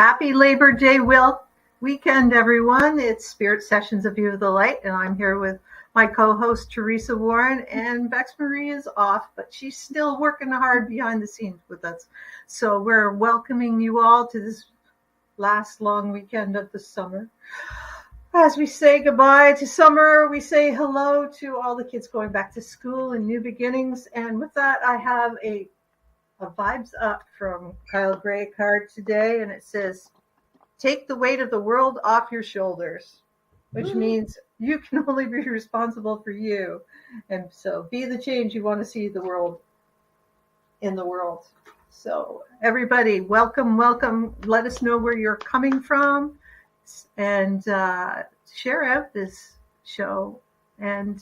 Happy Labor Day weekend, everyone. It's Spirit Sessions of View of the Light, and I'm here with my co-host, Teresa Warren, and Bex Marie is off, but she's still working hard behind the scenes with us. So we're welcoming you all to this last long weekend of the summer. As we say goodbye to summer, we say hello to all the kids going back to school and new beginnings. And with that, I have a Vibes Up from Kyle Gray card today, and it says, take the weight of the world off your shoulders, which means you can only be responsible for you. And so be the change you want to see in the world. So everybody, welcome. Let us know where you're coming from, and share out this show and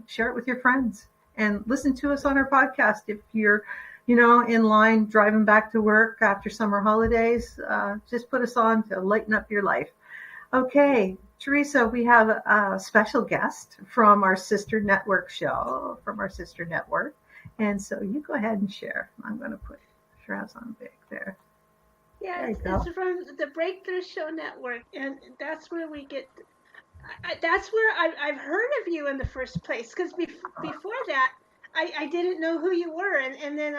share it with your friends, and listen to us on our podcast if you're in line driving back to work after summer holidays. Just put us on to lighten up your life. Okay, Teresa, we have a special guest from our sister network show, and so you go ahead and share. I'm going to put Shiraz on big there. Yeah, it's from the Breakthrough Show Network, and that's where we get. That's where I've heard of you in the first place, because before that, I didn't know who you were, and then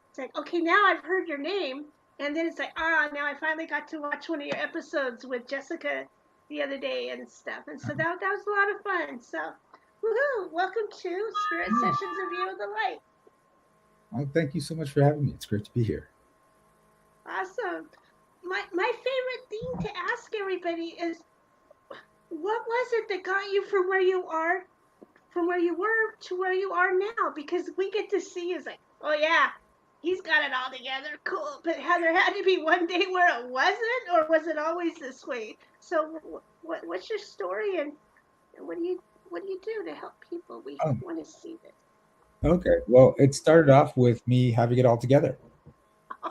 it's like, okay, now I've heard your name, and then it's like, now I finally got to watch one of your episodes with Jessica the other day and stuff, and so that was a lot of fun. So, woohoo! Welcome to Spirit Sessions of View of the Light. Well, thank you so much for having me. It's great to be here. Awesome. My favorite thing to ask everybody is, what was it that got you from where you were to where you are now? Because we get to see is like, oh yeah, he's got it all together, cool. But there had to be one day where it wasn't, or was it always this way? So what's your story, and what do you do to help people? We want to see this. Okay, well, it started off with me having it all together.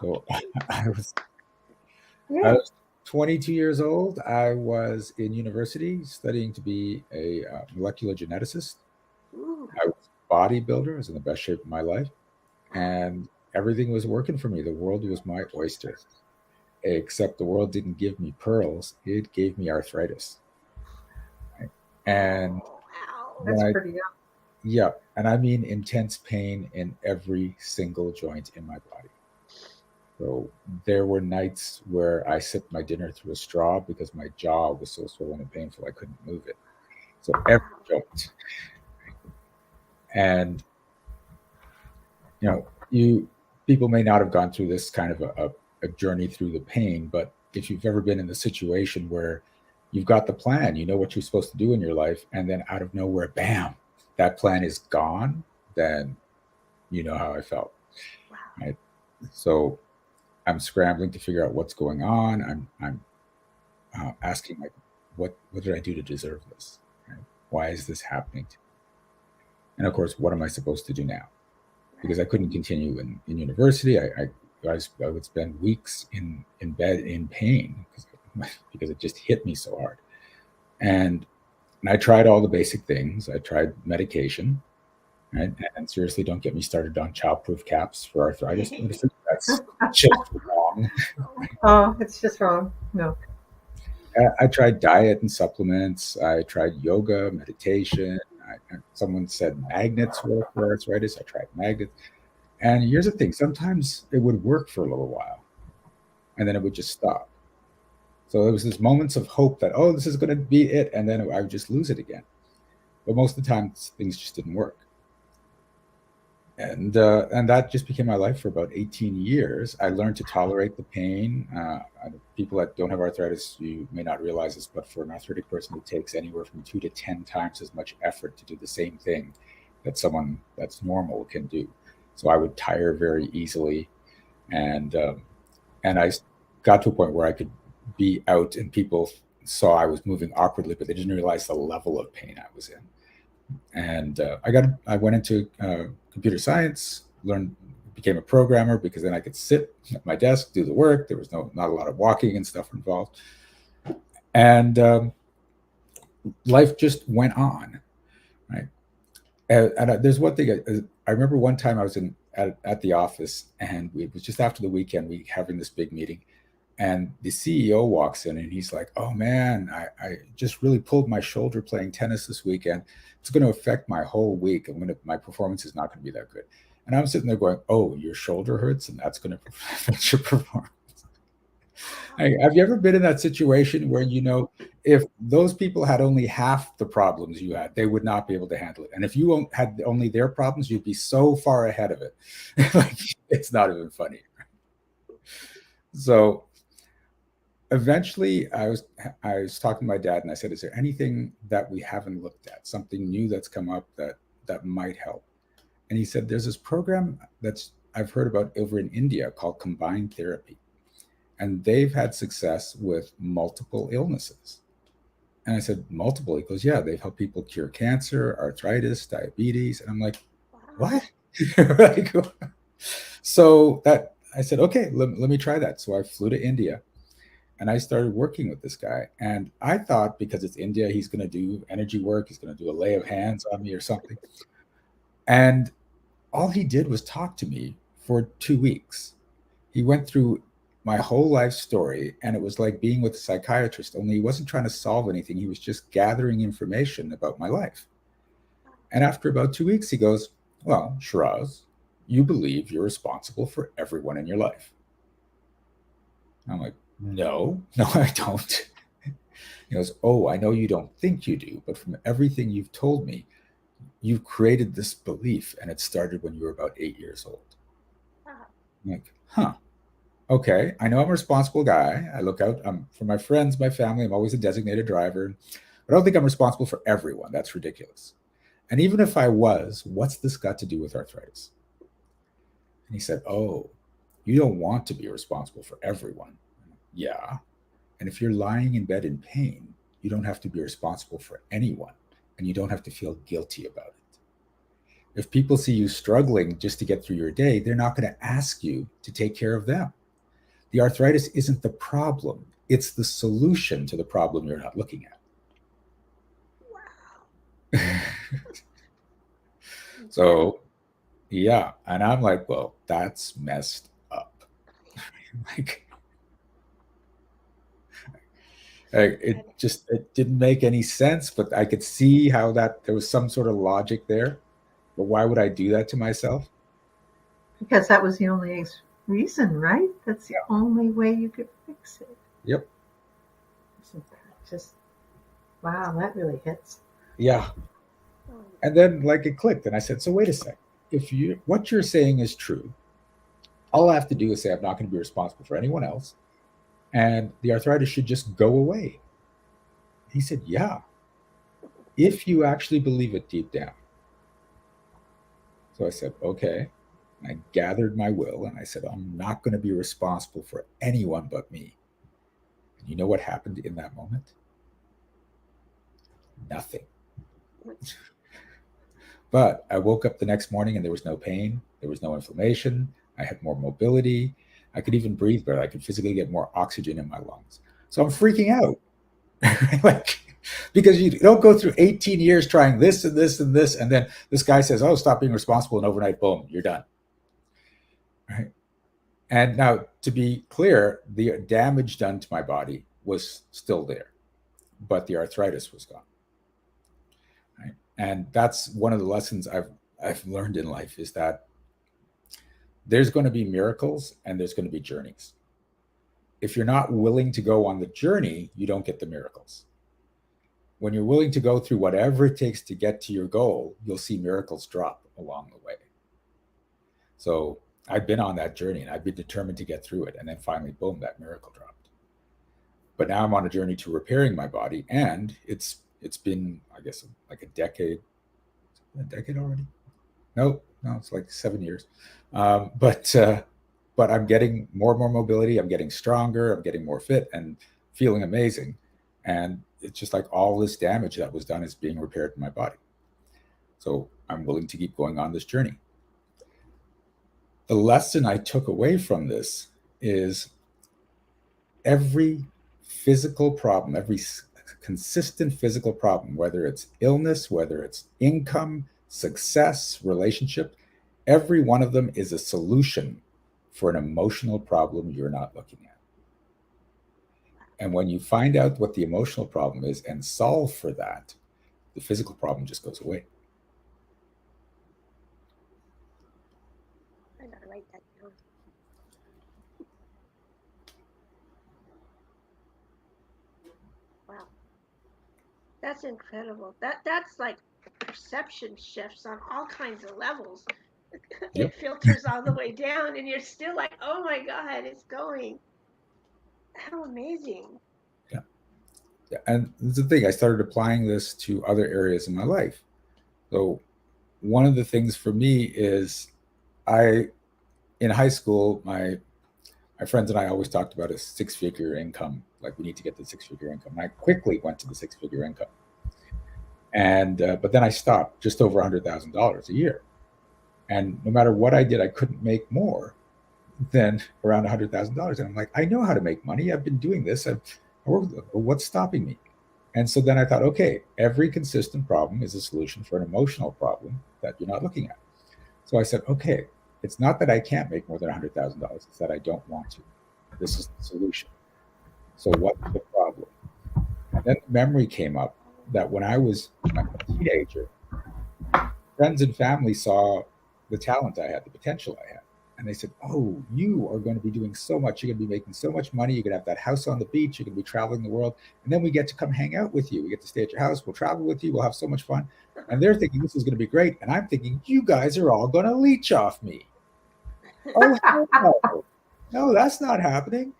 So I was 22 years old. I was in university studying to be a molecular geneticist. I was a bodybuilder. I was in the best shape of my life, and everything was working for me. The world was my oyster, except the world didn't give me pearls. It gave me arthritis. Right? And that's pretty young. Yeah, and I mean intense pain in every single joint in my body. So there were nights where I sipped my dinner through a straw because my jaw was so swollen and painful I couldn't move it. So every joint. And people may not have gone through this kind of a journey through the pain, but if you've ever been in the situation where you've got the plan, you know what you're supposed to do in your life, and then out of nowhere, bam, that plan is gone, then you know how I felt. Wow. Right? So I'm scrambling to figure out what's going on. I'm asking, like, what did I do to deserve this? Right? Why is this happening to me? And of course, what am I supposed to do now? Because I couldn't continue in university. I would spend weeks in bed in pain because it just hit me so hard. And I tried all the basic things. I tried medication, right? And seriously, don't get me started on childproof caps for arthritis. That's just wrong. Oh, it's just wrong. No. I tried diet and supplements. I tried yoga, meditation. Someone said magnets work for arthritis. I tried magnets. And here's the thing. Sometimes it would work for a little while, and then it would just stop. So there was this moments of hope that, this is going to be it, and then I would just lose it again. But most of the time, things just didn't work. And that just became my life for about 18 years. I learned to tolerate the pain. People that don't have arthritis, you may not realize this, but for an arthritic person, it takes anywhere from 2 to 10 times as much effort to do the same thing that someone that's normal can do. So I would tire very easily, and I got to a point where I could be out and people saw I was moving awkwardly, but they didn't realize the level of pain I was in. And I went into computer science, became a programmer, because then I could sit at my desk, do the work. There was not a lot of walking and stuff involved. And life just went on, right? And there's one thing, I remember one time I was at the office, and it was just after the weekend, we having this big meeting. And the CEO walks in and he's like, oh man, I just really pulled my shoulder playing tennis this weekend. It's going to affect my whole week. My performance is not going to be that good. And I'm sitting there going, oh, your shoulder hurts and that's going to affect your performance. Have you ever been in that situation where, if those people had only half the problems you had, they would not be able to handle it. And if you had only their problems, you'd be so far ahead of it. Like, it's not even funny. So eventually I was talking to my dad and I said, is there anything that we haven't looked at, something new that's come up that might help? And he said, there's this program I've heard about over in India called combined therapy. And they've had success with multiple illnesses. And I said, multiple? He goes, yeah, they've helped people cure cancer, arthritis, diabetes. And I'm like, what? So I said, okay, let me try that. So I flew to India and I started working with this guy. And I thought because it's India, he's going to do energy work. He's going to do a lay of hands on me or something. And all he did was talk to me for 2 weeks. He went through my whole life story, and it was like being with a psychiatrist, only he wasn't trying to solve anything. He was just gathering information about my life. And after about 2 weeks, he goes, well, Shiraz, you believe you're responsible for everyone in your life. I'm like, no, I don't. He goes, oh, I know you don't think you do, but from everything you've told me, you've created this belief, and it started when you were about 8 years old. I'm like, huh. Okay, I know I'm a responsible guy. I look out for my friends, my family. I'm always a designated driver. But I don't think I'm responsible for everyone. That's ridiculous. And even if I was, what's this got to do with arthritis? And he said, oh, you don't want to be responsible for everyone. Yeah. And if you're lying in bed in pain, you don't have to be responsible for anyone. And you don't have to feel guilty about it. If people see you struggling just to get through your day, they're not going to ask you to take care of them. The arthritis isn't the problem. It's the solution to the problem you're not looking at. Wow. So, yeah. And I'm like, well, that's messed up. It didn't make any sense, but I could see how there was some sort of logic there. But why would I do that to myself? Because that was the only reason, right? That's the only way you could fix it. Yep. Isn't that just, wow, that really hits. Yeah. And then it clicked and I said, so wait a sec. If what you're saying is true, all I have to do is say I'm not going to be responsible for anyone else, and the arthritis should just go away. He said, yeah, if you actually believe it deep down. So I said, okay. And I gathered my will and I said, I'm not going to be responsible for anyone but me. And you know what happened in that moment? Nothing. But I woke up the next morning and there was no pain. There was no inflammation. I had more mobility. I could even breathe better. I could physically get more oxygen in my lungs. So I'm freaking out. Because you don't go through 18 years trying this and this and this. And then this guy says, oh, stop being responsible. And overnight, boom, you're done. Right. And now, to be clear, the damage done to my body was still there, but the arthritis was gone. Right. And that's one of the lessons I've learned in life is that there's going to be miracles and there's going to be journeys. If you're not willing to go on the journey, you don't get the miracles. When you're willing to go through whatever it takes to get to your goal, you'll see miracles drop along the way. So I've been on that journey and I've been determined to get through it. And then finally, boom, that miracle dropped. But now I'm on a journey to repairing my body. And it's been, I guess, like a decade already. No, it's like 7 years. But I'm getting more and more mobility. I'm getting stronger. I'm getting more fit and feeling amazing. And it's just like all this damage that was done is being repaired in my body. So I'm willing to keep going on this journey. The lesson I took away from this is every physical problem, every consistent physical problem, whether it's illness, whether it's income, success, relationship, every one of them is a solution for an emotional problem you're not looking at. And when you find out what the emotional problem is and solve for that, the physical problem just goes away. I gotta write that down. Wow, that's incredible. That's like perception shifts on all kinds of levels. Yep. It filters all the way down, and you're still like, oh my God, it's going. How amazing. Yeah. And this is the thing, I started applying this to other areas in my life. So one of the things for me is in high school, my friends and I always talked about a 6-figure income. Like, we need to get the 6-figure income. And I quickly went to the 6-figure income. And, but then I stopped just over $100,000 a year. And no matter what I did, I couldn't make more than around $100,000. And I'm like, I know how to make money. I've been doing this. What's stopping me? And so then I thought, okay, every consistent problem is a solution for an emotional problem that you're not looking at. So I said, okay, it's not that I can't make more than $100,000. It's that I don't want to. This is the solution. So what's the problem? And then the memory came up that when I was a teenager, friends and family saw the talent I had, the potential I had. And they said, oh, you are going to be doing so much. You're going to be making so much money. You're going to have that house on the beach. You're going to be traveling the world. And then we get to come hang out with you. We get to stay at your house. We'll travel with you. We'll have so much fun. And they're thinking this is going to be great. And I'm thinking, you guys are all going to leech off me. Oh, no. No, that's not happening.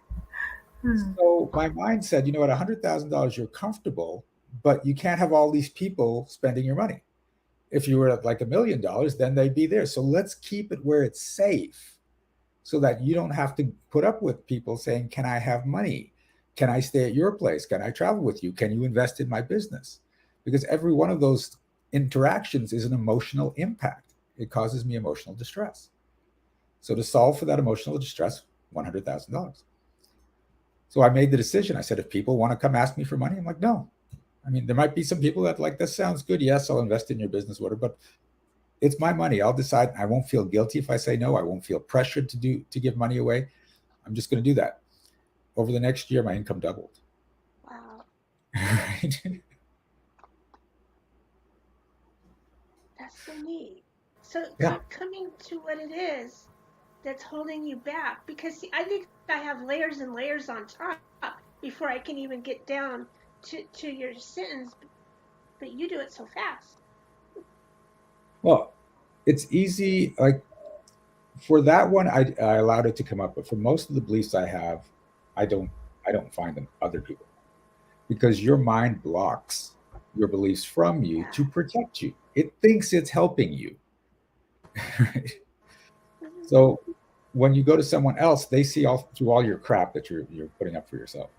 So my mind said, you know, at $100,000, you're comfortable, but you can't have all these people spending your money. If you were at like $1 million, then they'd be there. So let's keep it where it's safe so that you don't have to put up with people saying, can I have money? Can I stay at your place? Can I travel with you? Can you invest in my business? Because every one of those interactions is an emotional impact. It causes me emotional distress. So to solve for that emotional distress, $100,000. So I made the decision. I said, if people want to come ask me for money, I'm like, no. I mean, there might be some people that like, this sounds good. Yes, I'll invest in your business, whatever, but it's my money. I'll decide. I won't feel guilty if I say no. I won't feel pressured to give money away. I'm just going to do that. Over the next year, my income doubled. Wow. Right? That's so neat. So Yeah. coming to what it is that's holding you back, because see, I think I have layers and layers on top before I can even get down to your sentence, but you do it so fast. Well, it's easy. Like, for that one, I allowed it to come up, but for most of the beliefs I have, I don't find them other people, because your mind blocks your beliefs from you to protect you. It thinks it's helping you. Right? So when you go to someone else, they see through all your crap that you're putting up for yourself.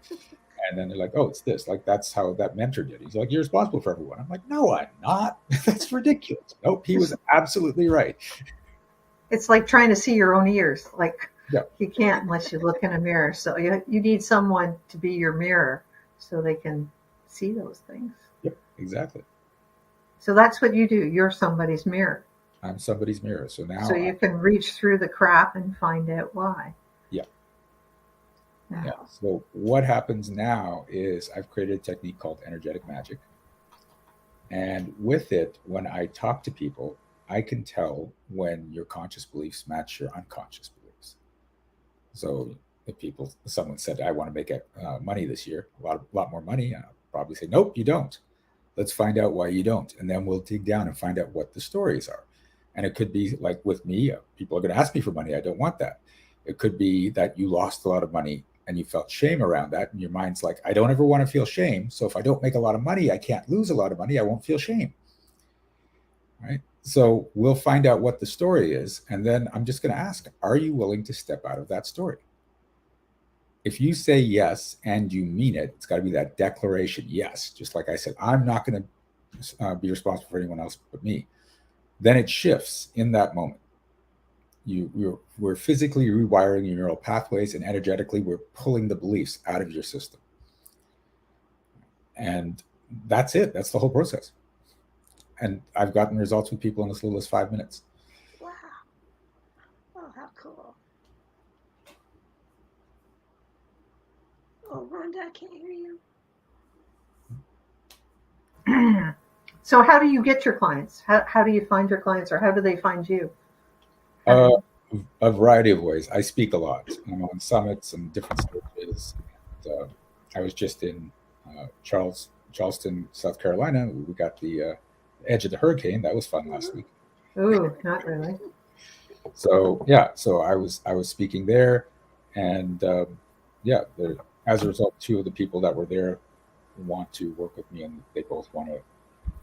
And then they're like, oh, it's this. Like, that's how that mentor did. He's like, you're responsible for everyone. I'm like, no, I'm not. That's ridiculous. Nope, he was absolutely right. It's like trying to see your own ears. Like, Yeah. you can't unless you look in a mirror. So you need someone to be your mirror so they can see those things. Yep, exactly. So that's what you do. You're somebody's mirror. I'm somebody's mirror. So now you can reach through the crap and find out why. Yeah. Yeah. So what happens now is I've created a technique called energetic magic. And with it, when I talk to people, I can tell when your conscious beliefs match your unconscious beliefs. So if someone said, I want to make money this year, a lot more money, I'll probably say, nope, you don't. Let's find out why you don't. And then we'll dig down and find out what the stories are. And it could be like with me, people are going to ask me for money. I don't want that. It could be that you lost a lot of money and you felt shame around that. And your mind's like, I don't ever want to feel shame. So if I don't make a lot of money, I can't lose a lot of money. I won't feel shame. Right? So we'll find out what the story is. And then I'm just going to ask, are you willing to step out of that story? If you say yes and you mean it, it's got to be that declaration. Yes. Just like I said, I'm not going to be responsible for anyone else but me. Then it shifts in that moment. We're physically rewiring your neural pathways, and energetically we're pulling the beliefs out of your system. And that's it. That's the whole process. And I've gotten results with people in as little as 5 minutes. Wow. Oh, how cool. Oh, Rhonda, I can't hear you. So how do you get your clients? How do you find your clients, or how do they find you? A variety of ways. I speak a lot. I'm on summits and different stages. And, I was just in Charleston, South Carolina. We got the edge of the hurricane. That was fun last week. Ooh, not really. So yeah, so I was speaking there, and as a result, two of the people that were there want to work with me, and they both want to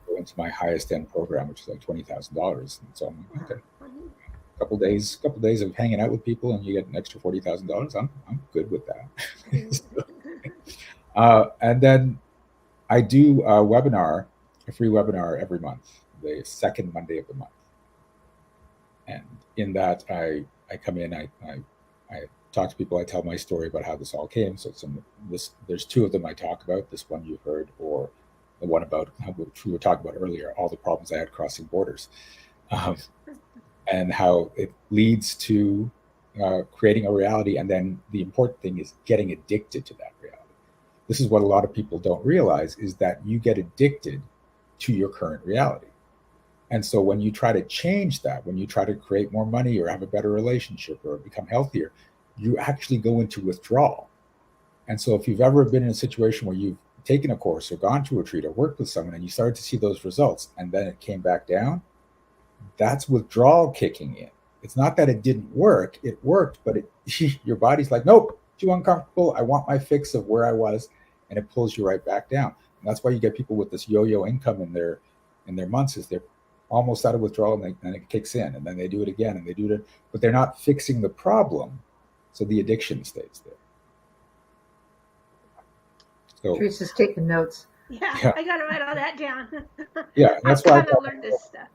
go into my highest end program, which is like $20,000. And so I'm like, okay, couple days of hanging out with people, and you get an extra $40,000. I'm good with that. And then I do a free webinar every month, the second Monday of the month. And in that, I come in, I talk to people, I tell my story about how this all came. So there's two of them I talk about. This one you heard, or the one about which we were talking about earlier, all the problems I had crossing borders, and how it leads to creating a reality. And then the important thing is getting addicted to that reality. This is what a lot of people don't realize, is that you get addicted to your current reality. And so when you try to change that, when you try to create more money or have a better relationship or become healthier, you actually go into withdrawal. And so if you've ever been in a situation where you've taken a course or gone to a retreat or worked with someone and you started to see those results and then it came back down, that's withdrawal kicking in. It's not that it didn't work. It worked, but your body's like, nope, too uncomfortable. I want my fix of where I was. And it pulls you right back down. And that's why you get people with this yo-yo income in their months, is they're almost out of withdrawal, and then it kicks in, and then they do it again, and they do it, but they're not fixing the problem, so the addiction stays there. So Teresa's taking notes. Yeah, I gotta write all that down. Yeah, that's why I gotta learn this stuff.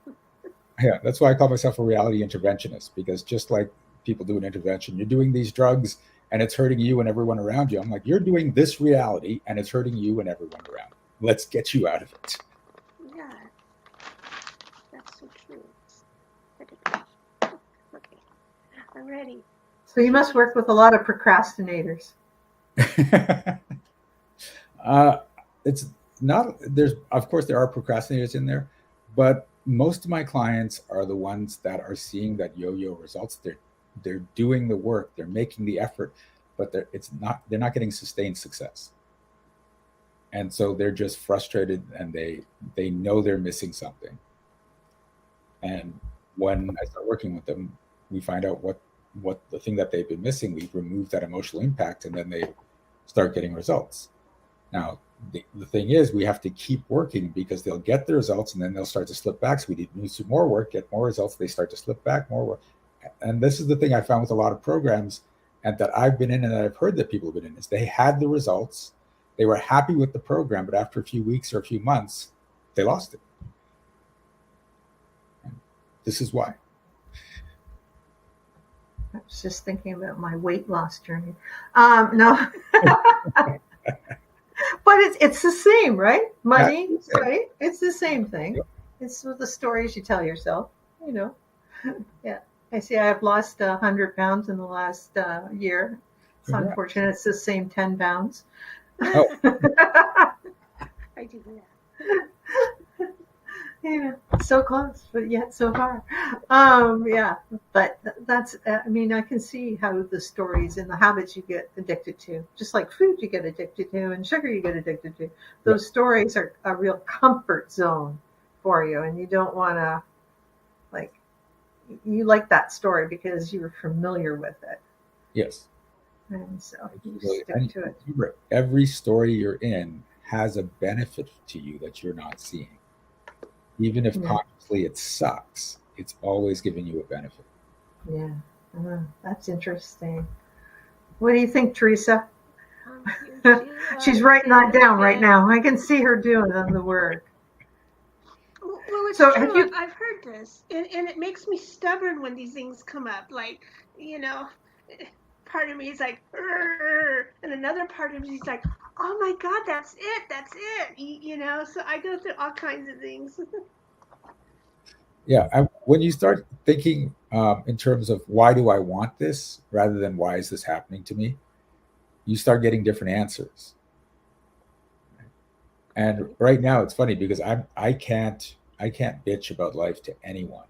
Yeah, that's why I call myself a reality interventionist, because just like people do an intervention, you're doing these drugs and it's hurting you and everyone around you. I'm like, you're doing this reality and it's hurting you and everyone around. Let's get you out of it. Yeah, that's so true. Okay, I'm ready. So you must work with a lot of procrastinators. It's not, of course there are procrastinators in there, but most of my clients are the ones that are seeing that yo-yo results. They're doing the work, they're making the effort, but they're not getting sustained success. And so they're just frustrated, and they know they're missing something. And when I start working with them, we find out what the thing that they've been missing. We remove that emotional impact, and then they start getting results. Now, the thing is, we have to keep working, because they'll get the results and then they'll start to slip back. So we need to do some more work, get more results. They start to slip back, more work. And this is the thing I found with a lot of programs, and that I've been in and that I've heard that people have been in, is they had the results, they were happy with the program, but after a few weeks or a few months, they lost it. And this is why. I was just thinking about my weight loss journey. No. But it's the same, right? Money, yeah. Right? It's the same thing. Yep. It's the stories you tell yourself, Yeah. I see I've lost 100 pounds in the last year. It's unfortunate. It's the same 10 pounds. Oh. I do that. So close, but yet so far. Yeah, but that's, I can see how the stories and the habits you get addicted to, just like food you get addicted to and sugar you get addicted to, those stories are a real comfort zone for you, and you don't want to, you like that story because you're familiar with it. Yes. And so you stick to it. Remember, every story you're in has a benefit to you that you're not seeing. Even if consciously it sucks, it's always giving you a benefit. Yeah, that's interesting. What do you think, Teresa? She's writing that down right now. I can see her doing the work. Well, it's true. I've heard this, and it makes me stubborn when these things come up. Like, part of me is like, and another part of me is like, oh my God, that's it. So I go through all kinds of things. Yeah, when you start thinking in terms of why do I want this, rather than why is this happening to me, you start getting different answers. And right now it's funny because I can't bitch about life to anyone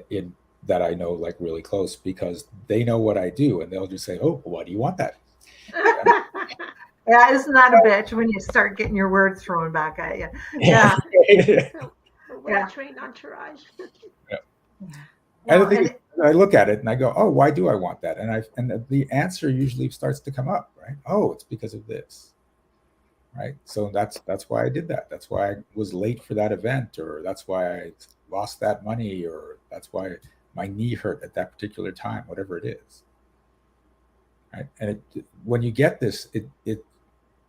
in that I know like really close, because they know what I do and they'll just say, "Oh, why do you want that?" Yeah, isn't that a bitch when you start getting your words thrown back at you? Yeah. Well-trained entourage. And the thing is, I look at it and I go, "Oh, why do I want that?" And the answer usually starts to come up, right? Oh, it's because of this, right? So that's why I did that. That's why I was late for that event, or that's why I lost that money, or that's why my knee hurt at that particular time, whatever it is, right? And when you get this,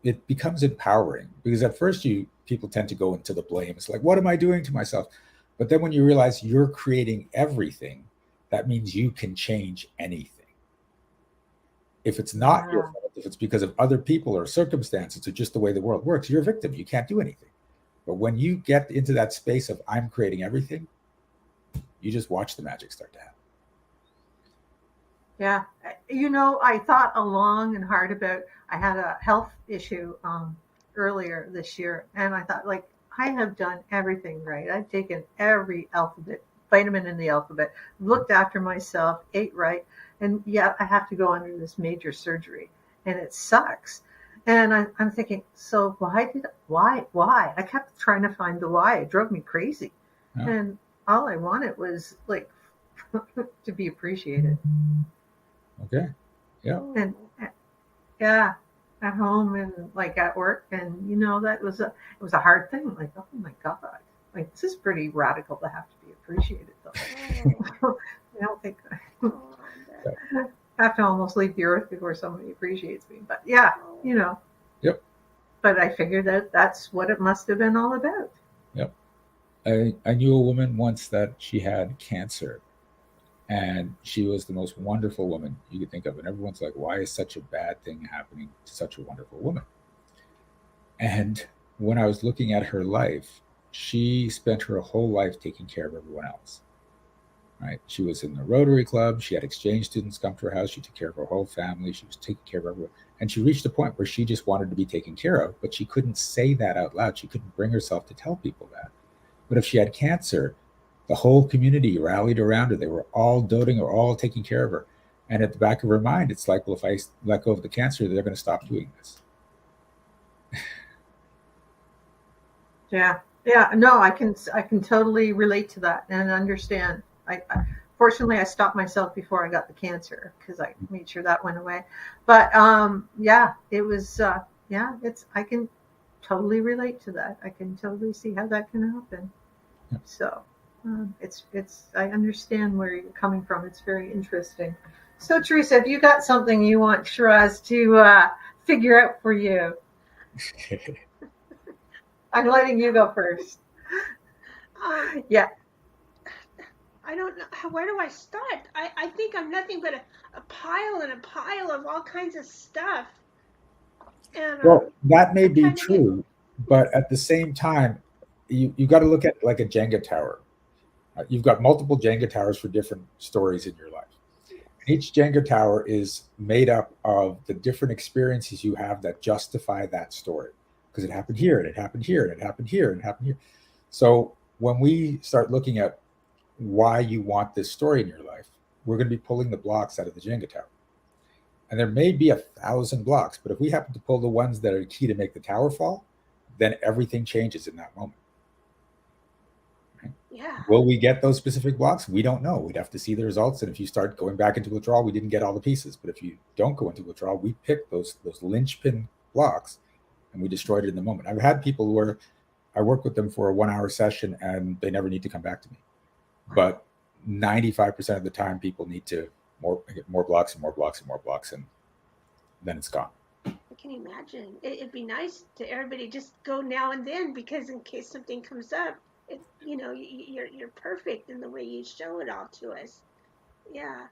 it becomes empowering, because at first people tend to go into the blame. It's like, what am I doing to myself? But then when you realize you're creating everything, that means you can change anything. If it's not your fault, if it's because of other people or circumstances or just the way the world works, you're a victim. You can't do anything. But when you get into that space of I'm creating everything, you just watch the magic start to happen. Yeah. I thought long and hard about, I had a health issue earlier this year, and I thought, like, I have done everything right. I've taken every vitamin in the alphabet, looked after myself, ate right, and yet I have to go under this major surgery, and it sucks. And I'm thinking, so why? I kept trying to find the why. It drove me crazy. Yeah. And all I wanted was, like, to be appreciated. Okay. Yeah. And yeah, at home and like at work, and that was it was a hard thing. Like, oh my God, like, this is pretty radical to have to be appreciated, though. I don't think I have to almost leave the earth before somebody appreciates me. But yeah, Yep. But I figured that that's what it must have been all about. Yep. I knew a woman once that she had cancer. And she was the most wonderful woman you could think of. And everyone's like, why is such a bad thing happening to such a wonderful woman? And when I was looking at her life, she spent her whole life taking care of everyone else, right? She was in the Rotary Club. She had exchange students come to her house. She took care of her whole family. She was taking care of everyone. And she reached a point where she just wanted to be taken care of, but she couldn't say that out loud. She couldn't bring herself to tell people that. But if she had cancer, the whole community rallied around her. They were all doting or all taking care of her. And at the back of her mind, it's like, well, if I let go of the cancer, they're going to stop doing this. Yeah. No, I can totally relate to that and understand. Fortunately, I stopped myself before I got the cancer, because I made sure that went away. But yeah, it was I can totally relate to that. I can totally see how that can happen. Yeah. So. I understand where you're coming from. It's very interesting. So, Teresa, have you got something you want Shiraz to figure out for you? I'm letting you go first. Yeah. I don't know. Where do I start? I think I'm nothing but a pile and a pile of all kinds of stuff. And, well, that may be true, but at the same time, you got to look at like a Jenga tower. You've got multiple Jenga towers for different stories in your life. Each Jenga tower is made up of the different experiences you have that justify that story, because it happened here and it happened here and it happened here and it happened here. So when we start looking at why you want this story in your life, we're going to be pulling the blocks out of the Jenga tower. And there may be 1,000 blocks, but if we happen to pull the ones that are key to make the tower fall, then everything changes in that moment. Yeah. Will we get those specific blocks? We don't know. We'd have to see the results. And if you start going back into withdrawal, we didn't get all the pieces. But if you don't go into withdrawal, we pick those linchpin blocks and we destroyed it in the moment. I've had people where I work with them for a 1-hour session and they never need to come back to me. But 95% of the time, people need to get more blocks and more blocks and more blocks, and then it's gone. I can imagine. It'd be nice to everybody just go now and then, because in case something comes up, you're perfect in the way you show it all to us. Yeah.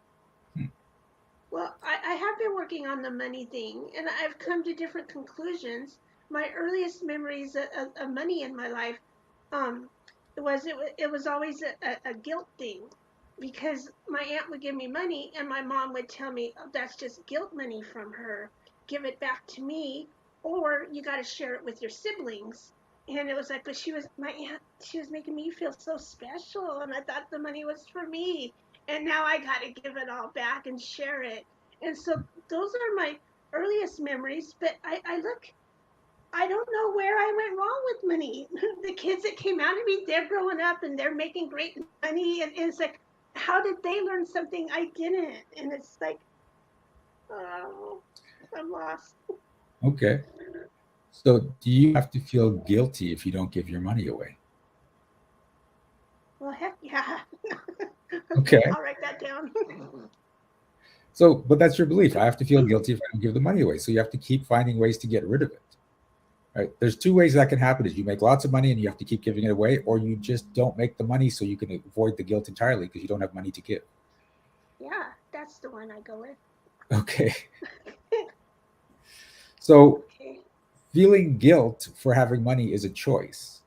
Well, I have been working on the money thing, and I've come to different conclusions. My earliest memories of money in my life, it was always a guilt thing, because my aunt would give me money and my mom would tell me, oh, that's just guilt money from her. give it back to me, or you got to share it with your siblings. And it was like, but my aunt, she was making me feel so special, and I thought the money was for me, and now I got to give it all back and share it. And so those are my earliest memories. But I don't know where I went wrong with money. The kids that came out of me, they're growing up and they're making great money, and it's like, how did they learn something I didn't? And it's like, oh, I'm lost. Okay. So do you have to feel guilty if you don't give your money away? Well, heck yeah. Okay. I'll write that down. So, but that's your belief. I have to feel guilty if I don't give the money away. So you have to keep finding ways to get rid of it. Right? There's two ways that can happen: is you make lots of money and you have to keep giving it away, or you just don't make the money so you can avoid the guilt entirely because you don't have money to give. Yeah, that's the one I go with. Okay. So Okay. feeling guilt for having money is a choice.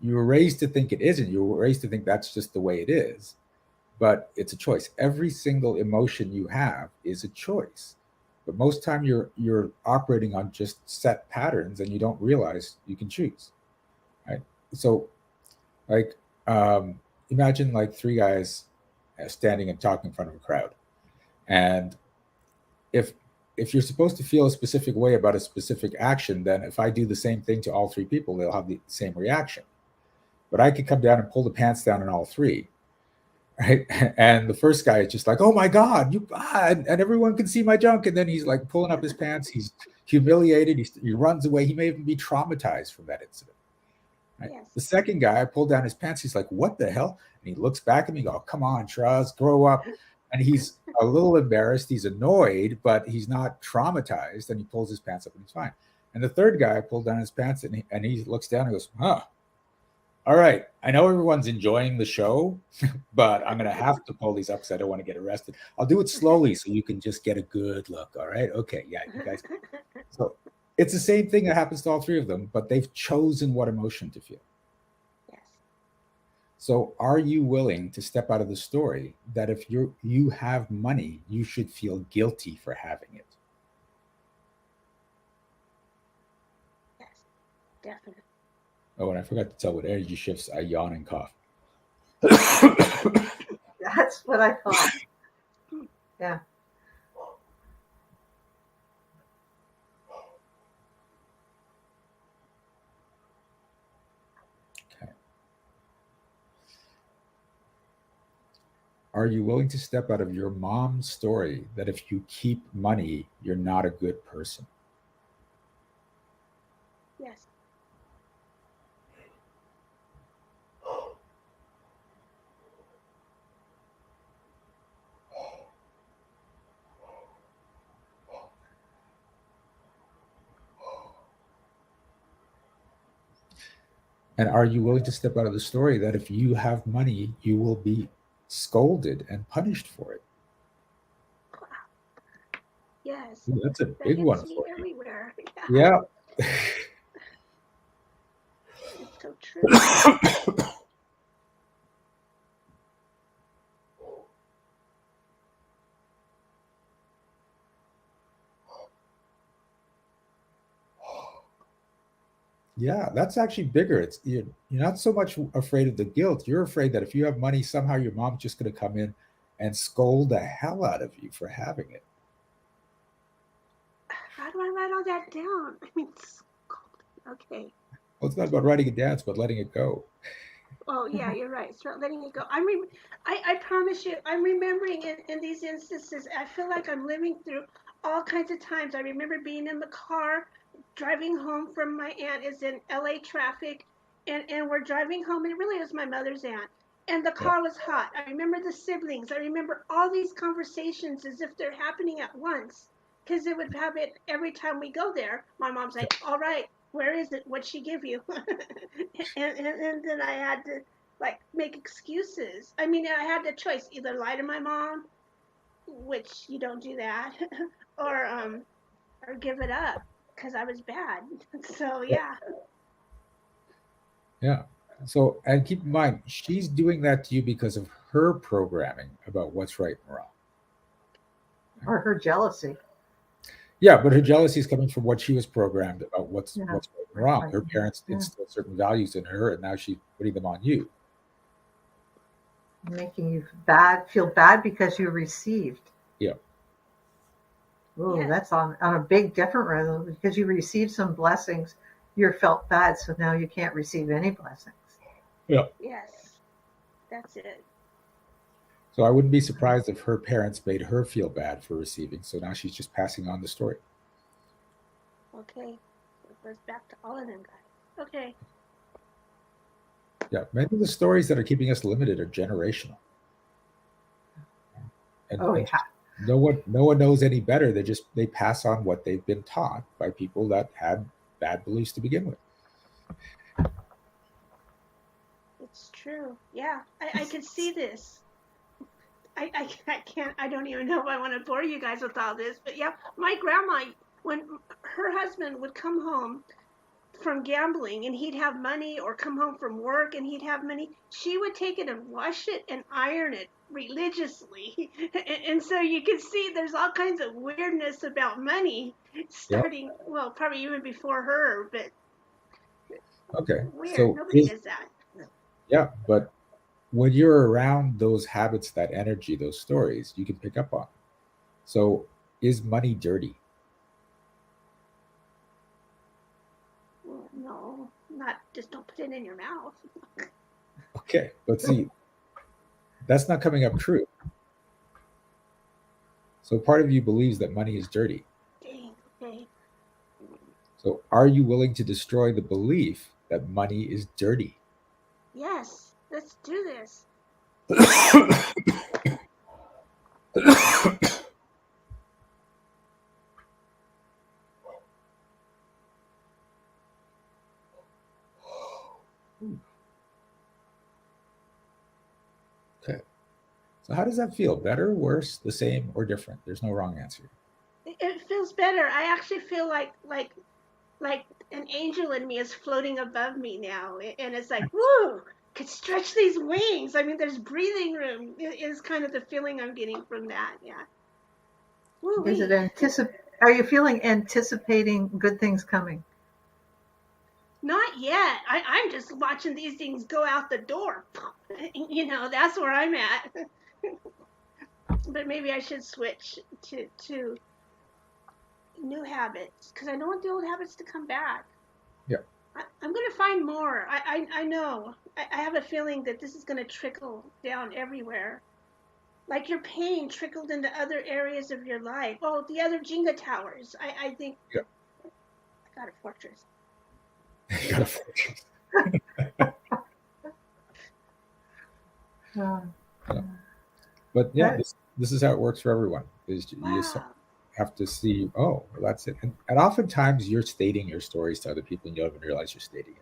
You were raised to think it isn't. You were raised to think that's just the way it is, but it's a choice. Every single emotion you have is a choice. But most time you're operating on just set patterns and you don't realize you can choose. Right? So like imagine like three guys standing and talking in front of a crowd. And if you're supposed to feel a specific way about a specific action, then if I do the same thing to all three people, they'll have the same reaction. But I could come down and pull the pants down on all three, right? And the first guy is just like, oh my God, and everyone can see my junk. And then he's like pulling up his pants. He's humiliated. He runs away. He may even be traumatized from that incident. Right? Yes. The second guy, I pulled down his pants. He's like, what the hell? And he looks back at me and goes, oh, come on, Shiraz, grow up. And he's a little embarrassed. He's annoyed, but he's not traumatized. And he pulls his pants up and he's fine. And the third guy pulled down his pants and he looks down and goes, huh. All right, I know everyone's enjoying the show, but I'm going to have to pull these up because I don't want to get arrested. I'll do it slowly so you can just get a good look. All right. Okay. Yeah, you guys. So it's the same thing that happens to all three of them, but they've chosen what emotion to feel. Yes. So are you willing to step out of the story that if you have money, you should feel guilty for having it? Yes, definitely. Oh, and I forgot to tell what energy shifts, I yawn and cough. That's what I thought. Yeah. Okay. Are you willing to step out of your mom's story that if you keep money, you're not a good person? Yes. And are you willing to step out of the story that if you have money, you will be scolded and punished for it? Yes. Ooh, that's a That big hits one me for you. everywhere. Yeah. It's so true. Yeah, that's actually bigger. You're not so much afraid of the guilt. You're afraid that if you have money, somehow your mom's just going to come in and scold the hell out of you for having it. How do I write all that down? I mean, okay. Well, it's not about writing it down, it's about letting it go. Oh yeah, you're right. Start letting it go. I promise you, I'm remembering in these instances. I feel like I'm living through all kinds of times. I remember being in the car, driving home from my aunt is in LA traffic, and we're driving home, and it really was my mother's aunt, and the Yeah. car was hot. I remember the siblings. I remember all these conversations as if they're happening at once, because it would happen every time we go there. My mom's like, "All right, where is it? What'd she give you?" and then I had to like make excuses. I mean, I had the choice: either lie to my mom, which you don't do that, or give it up because I was bad. So yeah. Yeah. So, and keep in mind, she's doing that to you because of her programming about what's right and wrong. Or her jealousy. Yeah, but her jealousy is coming from what she was programmed about what's right and wrong. Her parents instilled certain values in her, and now she's putting them on you. Making you feel bad because you received. Yeah. Oh, that's on a big different level, because you received some blessings. You felt bad, so now you can't receive any blessings. Yeah. Yes, that's it. So I wouldn't be surprised if her parents made her feel bad for receiving. So now she's just passing on the story. Okay. So it goes back to all of them guys. Okay. Yeah. Many of the stories that are keeping us limited are generational. And no one knows any better. They pass on what they've been taught by people that had bad beliefs to begin with. It's true. Yeah. I can see this. I can't, I don't even know if I want to bore you guys with all this, but yeah, my grandma, when her husband would come home from gambling and he'd have money, or come home from work and he'd have money, she would take it and wash it and iron it religiously. And so you can see there's all kinds of weirdness about money starting, well, probably even before her, but okay. weird. So Nobody does that. Yeah, but when you're around those habits, that energy, those stories, you can pick up on. So is money dirty? No, not just don't put it in your mouth. Okay, but see, that's not coming up true. So part of you believes that money is dirty. Dang, okay. So are you willing to destroy the belief that money is dirty? Yes, let's do this. Okay. So how does that feel? Better, worse, the same, or different? There's no wrong answer. It feels better. I actually feel like an angel in me is floating above me now, and it's like, woo, could stretch these wings. I mean, there's breathing room. Is kind of the feeling I'm getting from that. Yeah. Woo-wee. Is it are you feeling anticipating good things coming? Not yet. I'm just watching these things go out the door. You know, that's where I'm at. But maybe I should switch to new habits, because I don't want the old habits to come back. Yeah. I'm going to find more. I know. I have a feeling that this is going to trickle down everywhere. Like your pain trickled into other areas of your life. Oh, the other Jenga towers. I think. Yeah. I got a fortress. You got a fortress. But yeah, this is how it works for everyone. Is you have to see, oh, well, that's it. And oftentimes you're stating your stories to other people and you don't even realize you're stating it.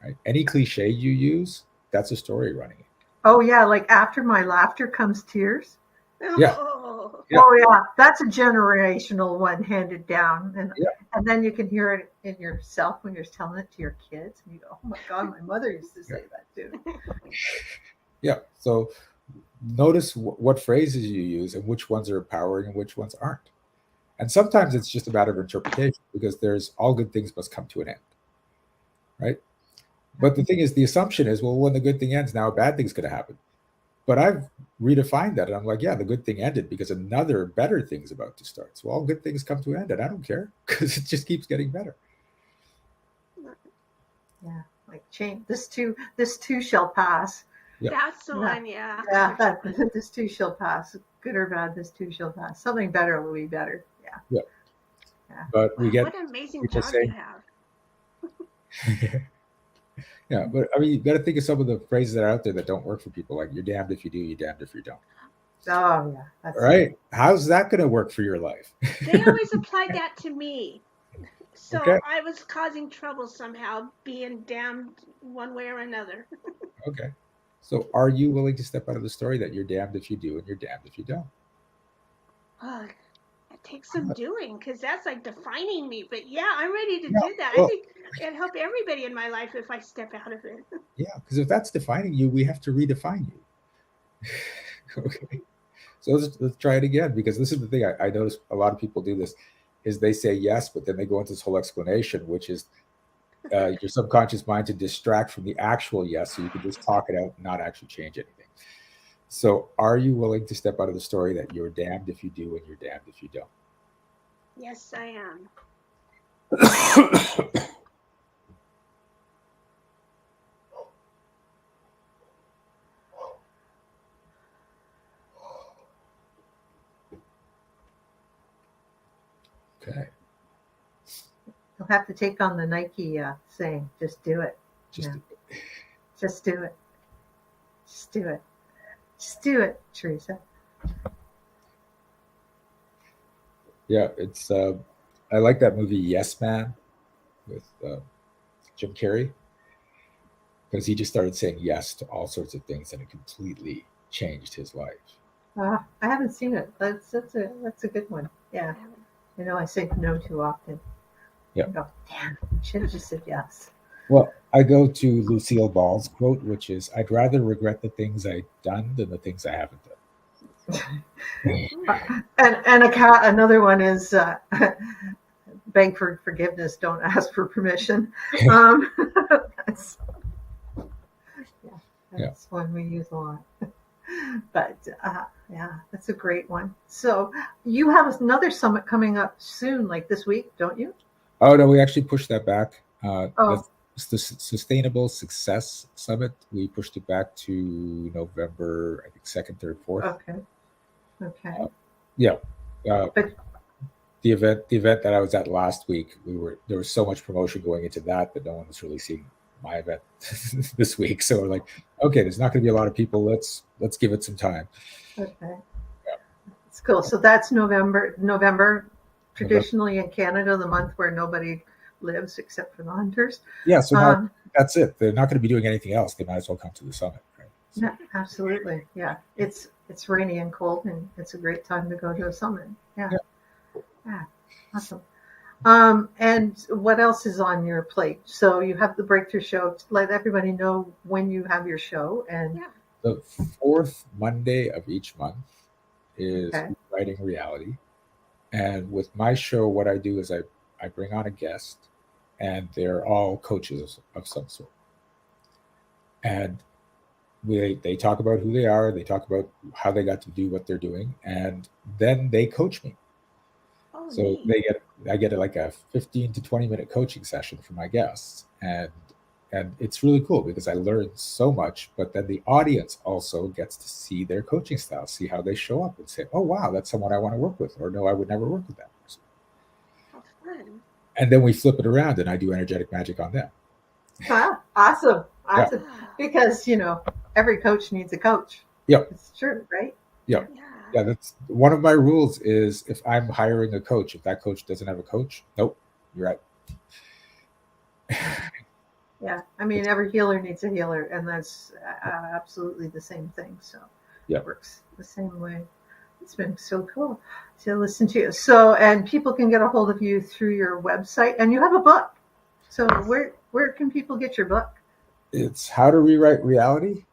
Right? Any cliche you use, that's a story running it. Oh yeah, like after my laughter comes tears. Yeah. Yeah. Oh yeah, that's a generational one handed down, and then you can hear it in yourself when you're telling it to your kids, and you go, "Oh my God, my mother used to say that too." Yeah. So notice what phrases you use and which ones are empowering and which ones aren't. And sometimes it's just a matter of interpretation, because there's all good things must come to an end, right? But the thing is, the assumption is, well, when the good thing ends, now a bad thing's going to happen. But I've redefined that, and I'm like, yeah, the good thing ended because another better thing's about to start. So all good things come to an end, and I don't care, because it just keeps getting better. Yeah, like change. This too shall pass. Yeah. That's the one, yeah. This too shall pass. Good or bad, this too shall pass. Something better will be better. Yeah. But we get what an amazing job you have. Yeah, but I mean, you got to think of some of the phrases that are out there that don't work for people. Like, you're damned if you do, you're damned if you don't. Oh yeah, that's right. It. How's that going to work for your life? They always applied that to me. So I was causing trouble somehow, being damned one way or another. Okay. So are you willing to step out of the story that you're damned if you do and you're damned if you don't? Oh, it takes some doing, because that's like defining me. But yeah, I'm ready to do that. I think it'd help everybody in my life if I step out of it. Yeah, because if that's defining you, we have to redefine you. Okay. So let's try it again, because this is the thing I notice a lot of people do this, is they say yes, but then they go into this whole explanation, which is your subconscious mind to distract from the actual yes, so you can just talk it out and not actually change anything. So are you willing to step out of the story that you're damned if you do and you're damned if you don't? Yes, I am. Okay. You'll have to take on the Nike saying, just do it. Just do it. Just do it. Just do it. Just do it, Teresa. Yeah, it's I like that movie Yes Man with Jim Carrey, because he just started saying yes to all sorts of things and it completely changed his life. I haven't seen it. That's a good one. Yeah. I say no too often. Yeah. I go, damn, should have just said yes. Well, I go to Lucille Ball's quote, which is, I'd rather regret the things I've done than the things I haven't done. And another one is beg for forgiveness, don't ask for permission. That's one we use a lot. But yeah, that's a great one. So you have another summit coming up soon, like this week, don't you? Oh no, we actually pushed that back. It's the Sustainable Success Summit. We pushed it back to November, I think 2nd, 3rd, 4th. Okay. Yeah. But the event that I was at last week, there was so much promotion going into that no one was really seeing my event this week. So we're like, okay, there's not going to be a lot of people. Let's give it some time. Okay. Yeah. It's cool. So that's November, traditionally in Canada, the month where nobody lives except for the hunters. Yeah. So that's it. They're not going to be doing anything else. They might as well come to the summit. Right? So. Yeah, absolutely. Yeah. It's rainy and cold, and it's a great time to go to a summit. Yeah. Awesome. And what else is on your plate? So you have the Breakthrough Show. Let everybody know when you have your show. And the 4th Monday of each month is Writing Reality. And with my show, what I do is I bring on a guest, and they're all coaches of some sort. And they talk about who they are. They talk about how they got to do what they're doing. And then they coach me. So I get like a 15 to 20 minute coaching session from my guests, and it's really cool because I learn so much. But then the audience also gets to see their coaching style, see how they show up, and say, "Oh wow, that's someone I want to work with," or "No, I would never work with that person." That's fun. And then we flip it around, and I do energetic magic on them. Awesome! Yeah. Because every coach needs a coach. Yep, it's true, right? Yep. Yeah, that's one of my rules. Is if I'm hiring a coach, if that coach doesn't have a coach, nope, you're out. Yeah, I mean, every healer needs a healer, and that's absolutely the same thing. So it works the same way. It's been so cool to listen to you. So, and people can get a hold of you through your website, and you have a book. So where can people get your book? It's How to Rewrite Reality.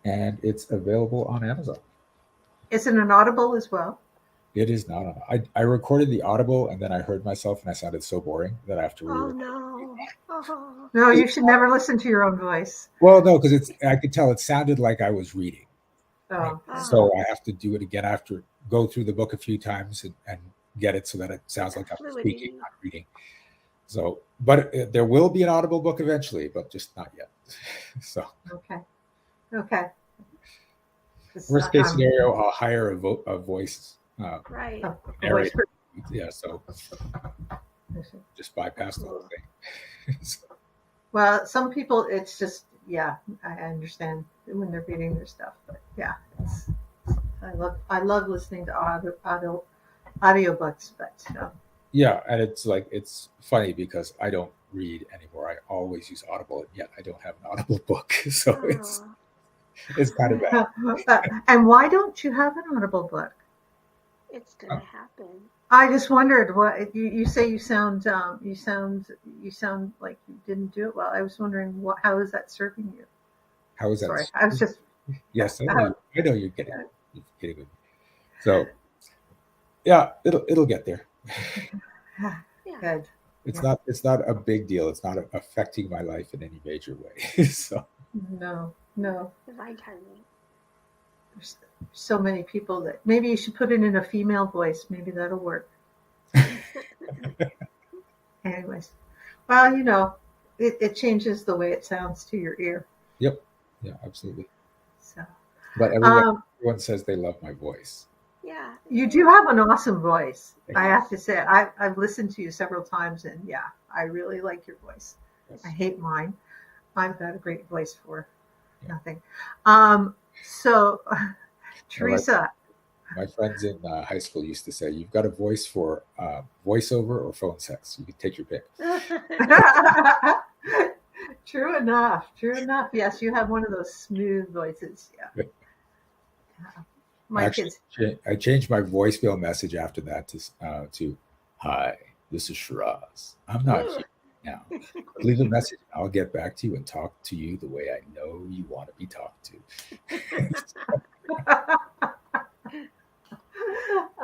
And it's available on Amazon. Is it an Audible as well? It is not. I recorded the Audible, and then I heard myself, and I sounded so boring that I have to re-record. Oh, no. No, you should never listen to your own voice. Well, no, because I could tell it sounded like I was reading. Oh. Right? So I have to do it again. I have to go through the book a few times and get it so that it sounds like I'm speaking, not reading. So, but there will be an Audible book eventually, but just not yet. So. Okay. Worst case scenario, I'll hire a voice. Right. Narrator. Yeah. So just bypass the whole thing. Well, some people, it's just I understand when they're reading their stuff, but I love listening to audiobooks, but. Yeah, and it's funny because I don't read anymore. I always use Audible, and yet I don't have an Audible book, so it's kind of bad. And why don't you have an Audible book? It's gonna happen. I just wondered what you say. You sound like you didn't do it well. I was wondering how is that serving you? How is that? Sorry, I was just Yes, I know you're getting with me. So yeah, it'll get there. Good. It's not a big deal. It's not affecting my life in any major way. So No. Divine timing. There's so many people that maybe you should put it in a female voice. Maybe that'll work. Anyways, well, it changes the way it sounds to your ear. Yep. Yeah, absolutely. So, but everyone says they love my voice. Yeah. You do have an awesome voice. I have to say, I've listened to you several times, and yeah, I really like your voice. Yes. I hate mine. I've got a great voice for nothing. So, Teresa. My friends in high school used to say, "You've got a voice for voiceover or phone sex. You can take your pick." True enough. Yes, you have one of those smooth voices. Yeah. I changed my voicemail message after that to "Hi, this is Shiraz. I'm not here now. Leave a message. I'll get back to you and talk to you the way I know you want to be talked to."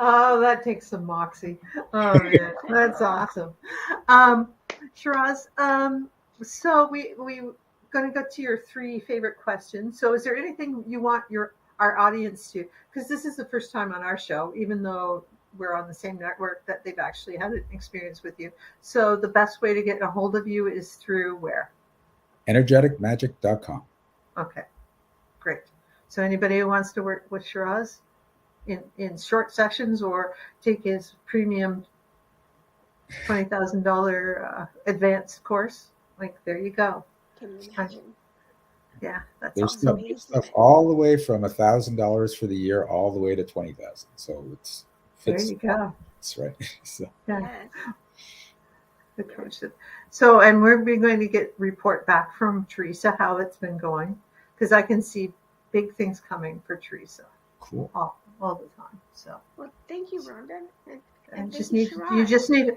Oh, that takes some moxie. Oh man, that's awesome. Shiraz, so we're going to go to your 3 favorite questions. So is there anything you want our audience to, because this is the first time on our show, even though we're on the same network, that they've actually had an experience with you. So the best way to get a hold of you is through where? energeticmagic.com. Okay, great. So anybody who wants to work with Shiraz in short sessions or take his premium $20,000 advanced course, like, there you go. Can you imagine? Yeah, that's There's awesome. stuff all the way from $1,000 for the year all the way to $20,000. So it's there you go. That's right. So yeah. So, and we're going to report back from Teresa how it's been going, because I can see big things coming for Teresa. Cool. All the time. So. Well, thank you, Rhonda. And you just need.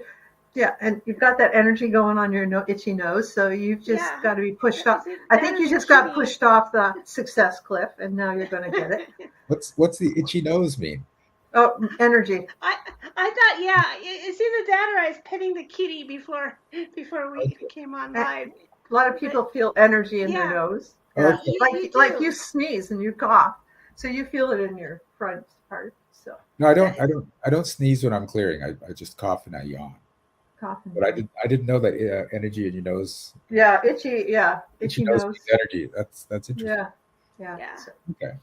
Yeah, and you've got that energy going on your itchy nose, so you've just got to be pushed off. I think you just got pushed off the success cliff, and now you're going to get it. What's the itchy nose mean? Oh, energy. I thought, it's either that or I was petting the kitty before we came on live. A lot of people feel energy in their nose. Yeah. Okay. Like you sneeze and you cough, so you feel it in your front part. So no, I don't sneeze when I'm clearing. I just cough and I yawn. But I didn't know that energy in your nose. Yeah, itchy. Yeah, itchy nose. Energy. That's interesting. Yeah. So, okay.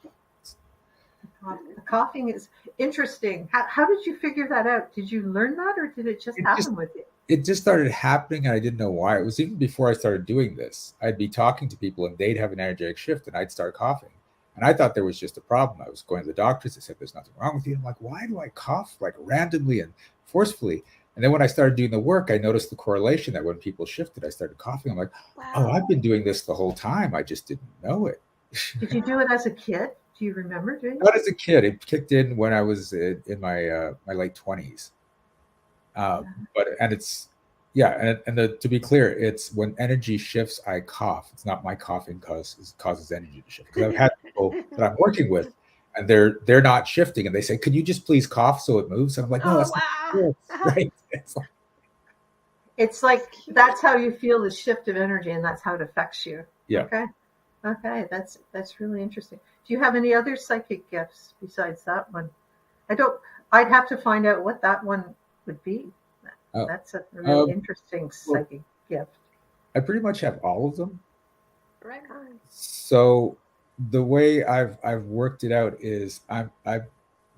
The coughing is interesting. How did you figure that out? Did you learn that, or did it just happen with you? It just started happening, and I didn't know why. It was even before I started doing this. I'd be talking to people, and they'd have an energetic shift, and I'd start coughing. And I thought there was just a problem. I was going to the doctors. They said, "There's nothing wrong with you." I'm like, why do I cough like randomly and forcefully? And then when I started doing the work, I noticed the correlation that when people shifted, I started coughing. I'm like, wow. I've been doing this the whole time. I just didn't know it. Did you do it as a kid? Do you remember doing it? Not as a kid. It kicked in when I was in my late 20s. To be clear, it's when energy shifts, I cough. It's not my coughing causes energy to shift. Because I've had people that I'm working with, and they're not shifting, and they say, "Could you just please cough so it moves?" And I'm like, "No, that's not right." It's like that's how you feel the shift of energy, and that's how it affects you. Yeah. Okay, that's really interesting. Do you have any other psychic gifts besides that one? I'd have to find out what that one would be. That's a really interesting psychic gift. I pretty much have all of them. Right on. So the way I've worked it out is I've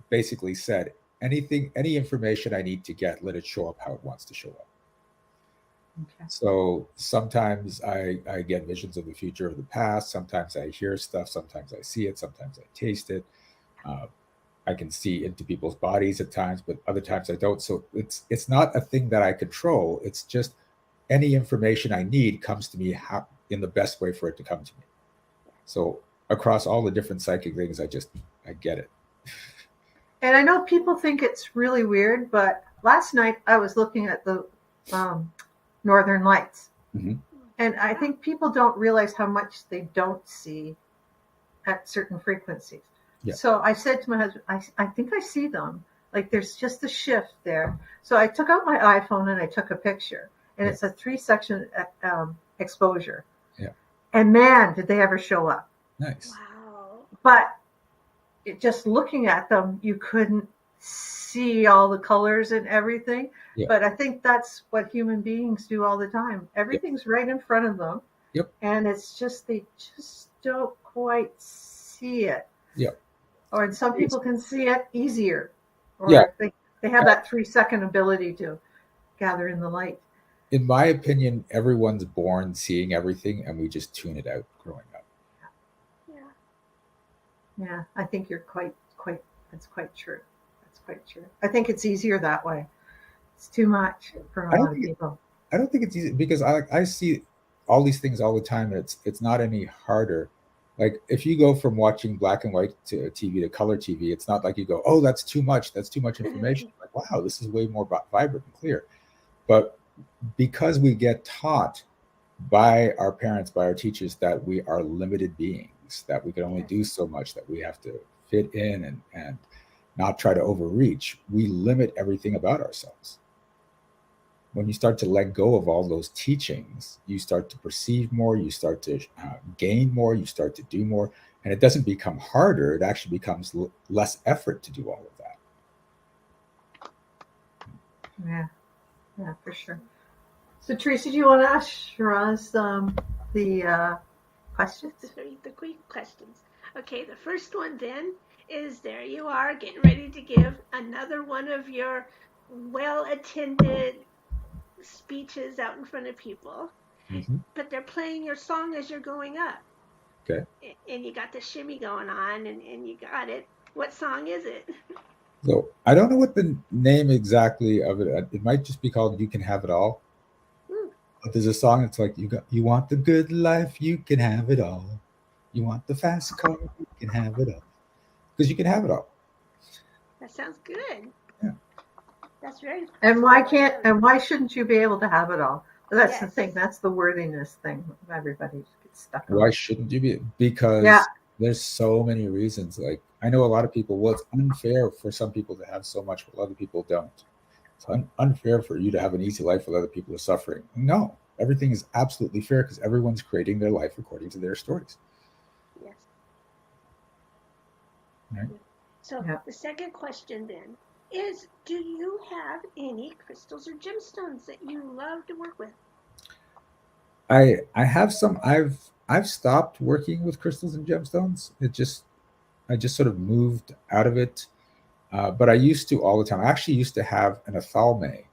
basically said any information I need to get, let it show up how it wants to show up. Okay. So sometimes I get visions of the future, of the past. Sometimes I hear stuff. Sometimes I see it. Sometimes I taste it. I can see into people's bodies at times, but other times I don't. So it's not a thing that I control. It's just any information I need comes to me in the best way for it to come to me. So across all the different psychic things, I get it. And I know people think it's really weird, but last night I was looking at the Northern Lights. Mm-hmm. And I think people don't realize how much they don't see at certain frequencies. Yeah. So I said to my husband, I think I see them. Like there's just a shift there. So I took out my iPhone and I took a picture, and it's a 3-section exposure. Yeah. And man, did they ever show up. Nice. Wow. But just looking at them, you couldn't see all the colors and everything. Yeah. But I think that's what human beings do all the time. Everything's right in front of them. Yep. And it's just, they just don't quite see it. Yeah. Or some people can see it easier. Or Yeah. they have that 3-second ability to gather in the light. In my opinion, everyone's born seeing everything, and we just tune it out growing up. Yeah, I think you're that's quite true. That's quite true. I think it's easier that way. It's too much for a lot of people. I don't think it's easy because I see all these things all the time, and it's not any harder. Like if you go from watching black and white TV to color TV, it's not like you go, oh, that's too much information. Like, wow, this is way more vibrant and clear. But because we get taught by our parents, by our teachers, that we are limited beings, that we can only do so much, that we have to fit in and not try to overreach, we limit everything about ourselves. When you start to let go of all those teachings, you start to perceive more, you start to gain more, you start to do more, and it doesn't become harder. It actually becomes less effort to do all of that. Yeah, for sure. So, Teresa, do you want to ask Shiraz the questions? The quick questions. Okay, the first one then is, there you are getting ready to give another one of your well-attended speeches out in front of people, but they're playing your song as you're going up. Okay. And you got the shimmy going on, and you got it. What song is it? So I don't know what the name exactly of it. It might just be called "You Can Have It All." But there's a song that's like, you want the good life, you can have it all. You want the fast car, you can have it all. Because you can have it all. That sounds good. Yeah. That's very. And why shouldn't you be able to have it all? That's the thing. That's the worthiness thing. Everybody gets stuck on. Why shouldn't you be? Because there's so many reasons. Like, I know a lot of people, well, it's unfair for some people to have so much while other people don't. It's unfair for you to have an easy life while other people are suffering. No, everything is absolutely fair because everyone's creating their life according to their stories. Yes. Right. So the second question then is, do you have any crystals or gemstones that you love to work with? I have some. I've stopped working with crystals and gemstones. I just sort of moved out of it. But I used to all the time. I actually used to have an ophthalme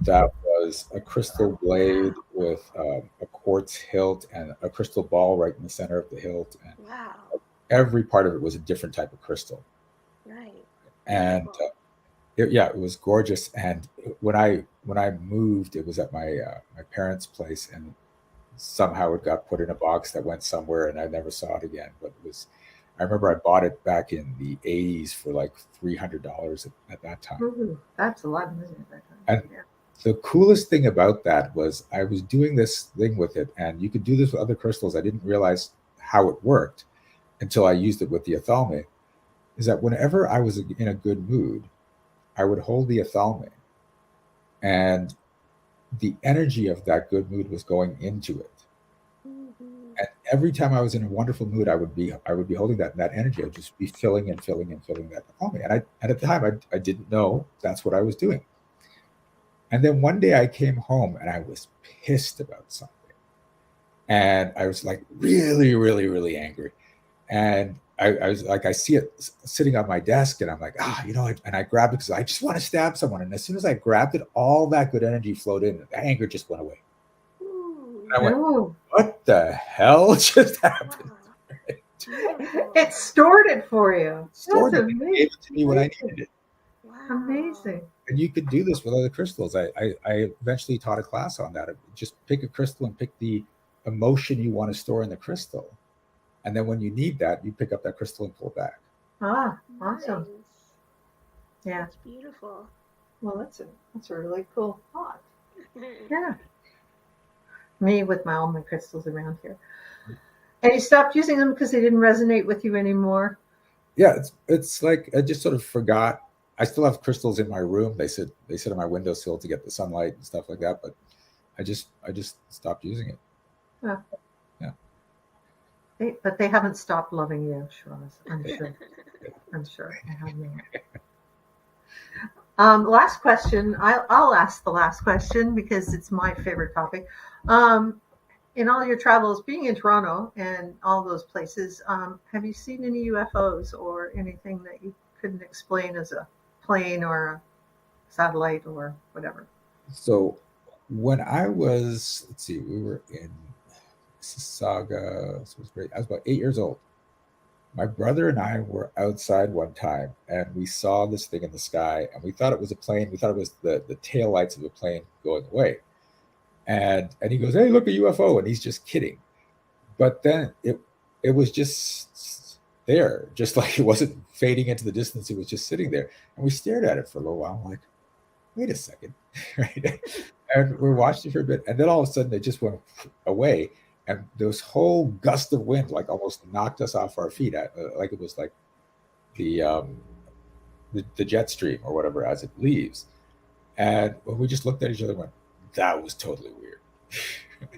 that was a crystal blade with a quartz hilt and a crystal ball right in the center of the hilt. And every part of it was a different type of crystal. Right. And it was gorgeous. And when I moved, it was at my parents' place, and somehow it got put in a box that went somewhere, and I never saw it again. But it was. I remember I bought it back in the 80s for like $300 at that time. Ooh, that's a lot of money at that time. And the coolest thing about that was I was doing this thing with it, and you could do this with other crystals. I didn't realize how it worked until I used it with the ophthalme, is that whenever I was in a good mood, I would hold the ophthalme, and the energy of that good mood was going into it. And every time I was in a wonderful mood, I would be holding that energy. I'd just be filling and filling and filling that ophthalme. And at the time, I didn't know that's what I was doing. And then one day I came home and I was pissed about something. And I was like really, really, really angry. And I was like, I see it sitting on my desk, and I'm like, and I grabbed it because I just want to stab someone. And as soon as I grabbed it, all that good energy flowed in, and the anger just went away. And I went, what the hell just happened? Wow. It stored it for you. Stored it. It gave it to me when I needed it. Wow. Amazing. And you could do this with other crystals. I eventually taught a class on that. Just pick a crystal and pick the emotion you want to store in the crystal. And then when you need that, you pick up that crystal and pull it back. Ah, awesome. Nice. Yeah. That's beautiful. Well, that's a really cool thought. Yeah. Me with all my crystals around here. And you stopped using them because they didn't resonate with you anymore? Yeah, it's like I just sort of forgot. I still have crystals in my room. They sit on my windowsill to get the sunlight and stuff like that. But I just stopped using it. Huh. Yeah. But they haven't stopped loving you, Shiraz. I'm sure. I'm sure I have not. Last question. I'll ask the last question because it's my favorite topic. In all your travels, being in Toronto and all those places, have you seen any UFOs or anything that you couldn't explain as a plane or a satellite or whatever? So when I was, let's see, we were in Mississauga. So it was great. I was about 8 years old. My brother and I were outside one time and we saw this thing in the sky and we thought it was a plane. We thought it was the tail lights of a plane going away. And he goes, "Hey, look, a UFO." And he's just kidding. But then it was just there, just like it wasn't fading into the distance. It was just sitting there. And we stared at it for a little while. I'm like, wait a second. Right? And we watched it for a bit. And then all of a sudden it just went away. And this whole gust of wind like almost knocked us off our feet, like it was like the jet stream or whatever as it leaves. And when we just looked at each other and went, that was totally weird.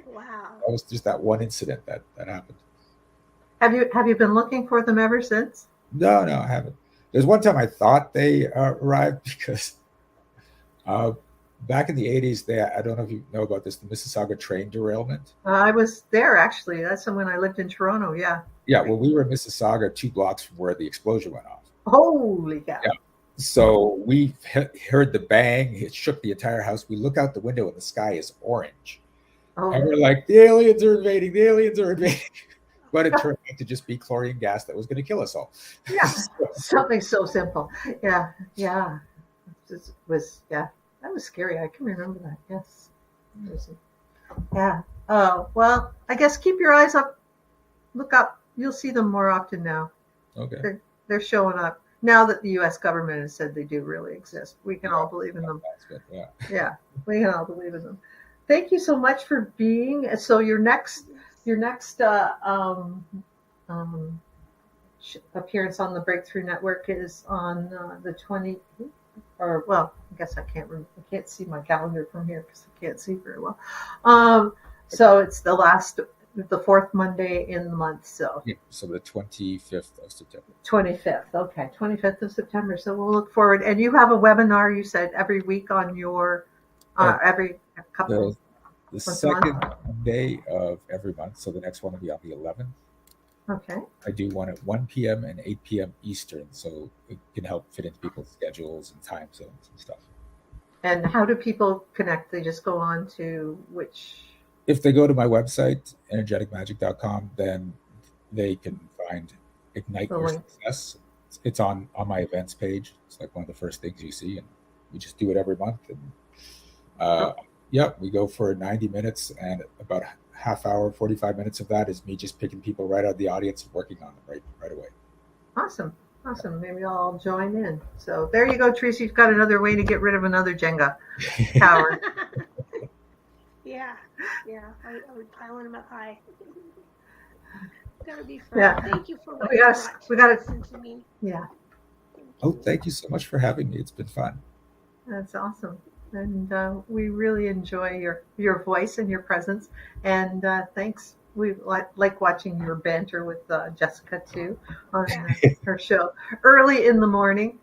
Wow. That was just that one incident that happened. Have you been looking for them ever since? No, I haven't. There's one time I thought they arrived because back in the 80s, I don't know if you know about this, the Mississauga train derailment. I was there actually. That's when I lived in Toronto. Yeah. Yeah. Well, we were in Mississauga 2 blocks from where the explosion went off. Holy cow. Yeah. So we heard the bang. It shook the entire house. We look out the window and the sky is orange. Oh. And we're like, the aliens are invading. The aliens are invading. But it turned out to just be chlorine gas that was going to kill us all. Yeah. Something so simple. Yeah. It was, yeah. That was scary. I can remember that. Yes. Yeah. Oh, well, I guess keep your eyes up. Look up. You'll see them more often now. Okay. They're showing up. Now that the U.S. government has said they do really exist, we can all believe in them. That's good. Yeah. Yeah, we can all believe in them. Thank you so much for being. So your next appearance on the Breakthrough Network is on the 20th. Or well, I guess I can't see my calendar from here because I can't see very well. So it's the fourth Monday in the month. So yeah, so the 25th of September. 25th, okay, 25th of September. So we'll look forward. And you have a webinar, you said, every week on your every couple. The second Monday of every month. So the next one will be on the 11th. Okay. I do one at 1 p.m. and 8 p.m. Eastern, so it can help fit into people's schedules and time zones and stuff. And how do people connect? They just go on to which? If they go to my website, energeticmagic.com, then they can find Ignite Your Success. It's on my events page. It's like one of the first things you see, and we just do it every month. And we go for 90 minutes, and about half hour, 45 minutes of that is me just picking people right out of the audience and working on them right away. Awesome. Maybe I'll join in. So there you go, Teresa. You've got another way to get rid of another Jenga tower. Yeah. I would pile them up high. That would be fun. Yeah. Thank you for what we got to listen to me. Yeah. Thank you so much for having me. It's been fun. That's awesome. And we really enjoy your voice and your presence. And thanks. We like watching your banter with Jessica too on her show early in the morning.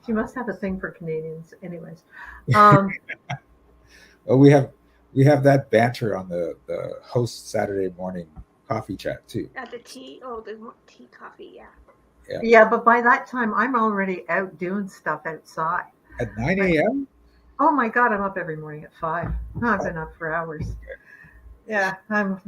She must have a thing for Canadians, anyways. Well, we have that banter on the host Saturday morning coffee chat too. At the tea coffee, yeah. Yeah, but by that time I'm already out doing stuff outside. At 9 a.m.? Oh my God, I'm up every morning at 5. I've been up for hours. Yeah, I'm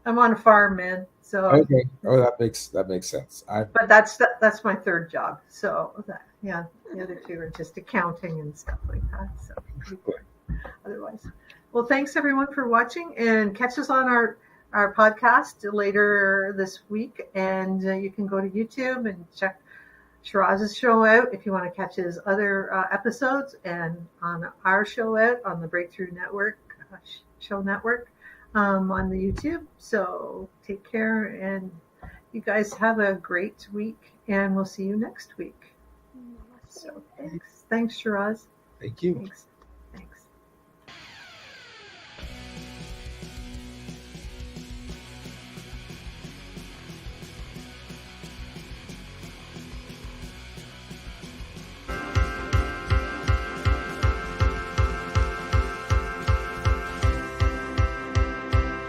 on a farm, man. So okay. Oh, that makes sense. But that's my third job. So the other two are just accounting and stuff like that. So otherwise, well, thanks everyone for watching, and catch us on our podcast later this week. And you can go to YouTube and check Shiraz's show out if you want to catch his other episodes, and on our show out on the Breakthrough Network show network. on the YouTube. So take care, and you guys have a great week, and we'll see you next week. Namaste. So thanks, Shiraz. Thank you. Thanks.